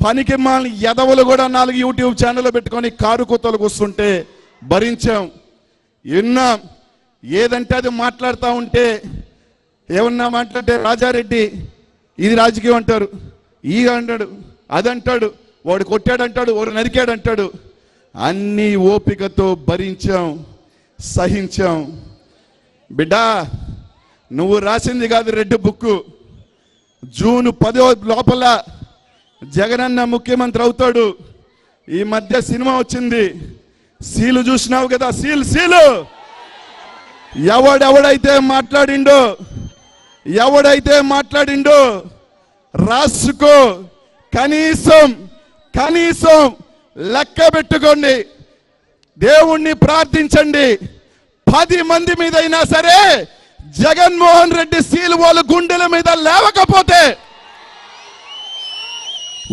పనికి మాలిన ఎదవలు కూడా 4 యూట్యూబ్ ఛానల్ పెట్టుకొని కారు కూతలకు వస్తుంటే భరించాం, విన్నాం. ఏదంటే అది మాట్లాడుతూ ఉంటే ఏమన్నా మాట్లాడితే రాజారెడ్డి ఇది రాజకీయం అంటారు, ఈ అంటాడు, అదంటాడు, వాడు కొట్టాడంటాడు, వాడు నరికాడంటాడు. అన్నీ ఓపికతో భరించాం, సహించాం. బిడ్డా, నువ్వు రాసింది కాదు రెడ్ బుక్. జూన్ 10 లోపల జగనన్న ముఖ్యమంత్రి అవుతాడు. ఈ మధ్య సినిమా వచ్చింది, సీలు చూసినావు కదా, సీలు. ఎవడైతే మాట్లాడిండో రాసుకో. కనీసం లెక్క పెట్టుకోండి, దేవుణ్ణి ప్రార్థించండి. 10 మంది మీద అయినా సరే జగన్మోహన్ రెడ్డి సీలు వాళ్ళ గుండెల మీద లేవకపోతే,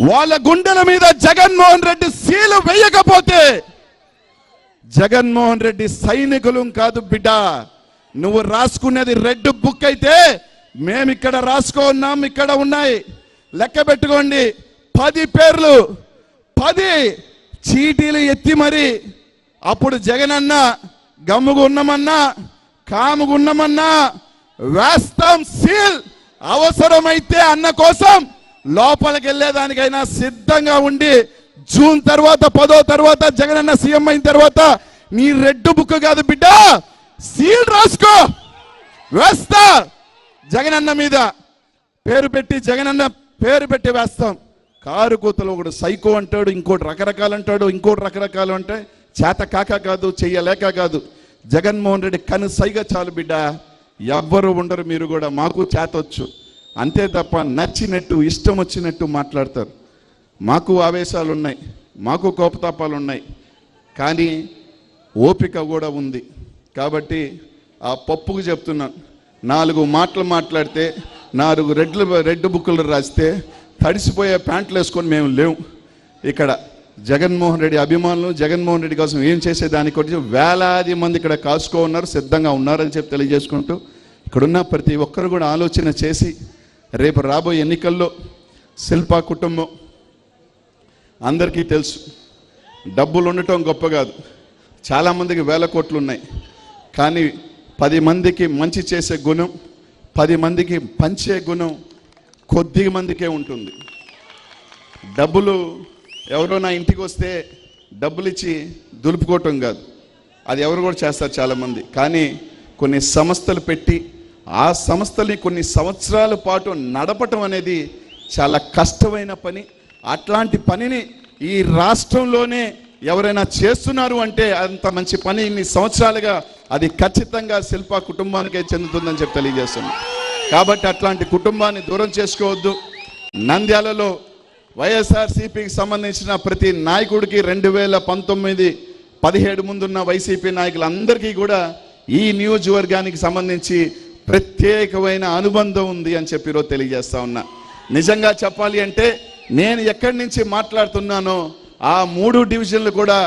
వాళ్ళ గుండెల మీద జగన్మోహన్ రెడ్డి సీలు వేయకపోతే జగన్మోహన్ రెడ్డి సైనికులు కాదు బిడ్డ. నువ్వు రాసుకునేది రెడ్ బుక్ అయితే మేమిక్కడ రాసుకున్నాం, ఇక్కడ ఉన్నాయి. లెక్క పెట్టుకోండి. 10 పేర్లు, 10 చీటీలు ఎత్తి మరి అప్పుడు జగనన్న గమ్ముగున్నమన్నా కాముగున్నమన్నా వేస్తాం సీల్. అవసరమైతే అన్న కోసం లోపలికి వెళ్ళేదానికైనా సిద్ధంగా ఉండి జూన్ తర్వాత 10వ తర్వాత జగనన్న సీఎం అయిన తర్వాత నీ రెడ్ బుక్ కాదు బిడ్డ, సీల్ రాసుకో. వేస్తా జగనన్న మీద జగనన్న పేరు పెట్టి వేస్తాం. కారు కూతలు ఒకడు సైకో అంటాడు, ఇంకోటి రకరకాలు అంటాడు, ఇంకోటి రకరకాలు అంటే చేత కాక కాదు, చెయ్యలేక కాదు. జగన్మోహన్ రెడ్డి కనుసైగా చాలు బిడ్డ, ఎవ్వరు ఉండరు. మీరు కూడా మాకు చేతొచ్చు, అంతే తప్ప నచ్చినట్టు ఇష్టం వచ్చినట్టు మాట్లాడతారు. మాకు ఆవేశాలు ఉన్నాయి, మాకు కోపతాపాలు ఉన్నాయి, కానీ ఓపిక కూడా ఉంది. కాబట్టి ఆ పప్పుకు చెప్తున్నాను, 4 మాటలు మాట్లాడితే 4 రెడ్ బుక్కులు రాస్తే తడిసిపోయే ప్యాంట్లు వేసుకొని మేము లేవు. ఇక్కడ జగన్మోహన్ రెడ్డి అభిమానులు, జగన్మోహన్ రెడ్డి కోసం ఏం చేసేదానికి కొట్టి వేలాది మంది ఇక్కడ కాసుకో ఉన్నారు, సిద్ధంగా ఉన్నారని చెప్పి తెలియజేసుకుంటూ, ఇక్కడున్న ప్రతి ఒక్కరు కూడా ఆలోచన చేసి రేపు రాబోయే ఎన్నికల్లో శిల్పా కుటుంబం అందరికీ తెలుసు, డబ్బులు ఉండటం గొప్ప కాదు. చాలామందికి వేల కోట్లు ఉన్నాయి, కానీ 10 మందికి మంచి చేసే గుణం, 10 మందికి పంచే గుణం కొద్ది మందికే ఉంటుంది. డబ్బులు ఎవరో నా ఇంటికి వస్తే డబ్బులు ఇచ్చి దులుపుకోవటం కాదు, అది ఎవరు కూడా చేస్తారు చాలామంది. కానీ కొన్ని సంస్థలు పెట్టి ఆ సంస్థల్ని కొన్ని సంవత్సరాల పాటు నడపటం అనేది చాలా కష్టమైన పని. అట్లాంటి పనిని ఈ రాష్ట్రంలోనే ఎవరైనా చేస్తున్నారు అంటే అంత మంచి పని ఇన్ని సంవత్సరాలుగా అది ఖచ్చితంగా శిల్పా కుటుంబానికే చెందుతుందని చెప్పి తెలియజేస్తున్నాను. కాబట్టి అట్లాంటి కుటుంబాన్ని దూరం చేసుకోవద్దు. నంద్యాలలో వైఎస్ఆర్సీపీకి సంబంధించిన ప్రతి నాయకుడికి 2019-17 ముందున్న వైసీపీ నాయకులందరికీ కూడా ఈ నియోజకవర్గానికి సంబంధించి ప్రత్యేకమైన అనుబంధం ఉంది అని చెప్పి ఈరోజు తెలియజేస్తా ఉన్నా. నిజంగా చెప్పాలి అంటే నేను ఎక్కడి నుంచి మాట్లాడుతున్నానో ఆ 3 డివిజన్లు కూడా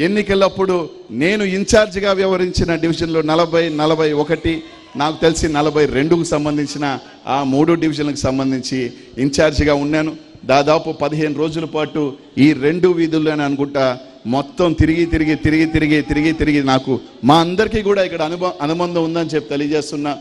ఎన్నికలప్పుడు నేను ఇన్ఛార్జిగా వ్యవహరించిన డివిజన్లు 40, 41, నాకు తెలిసి 42కు సంబంధించిన ఆ 3 డివిజన్లకు సంబంధించి ఇన్ఛార్జిగా ఉన్నాను. దాదాపు 15 రోజుల పాటు ఈ 2 వీధుల్లోనే అనుకుంటా మొత్తం తిరిగి నాకు మా అందరికీ కూడా ఇక్కడ అనుబంధం ఉందని చెప్పి తెలియజేస్తున్నా.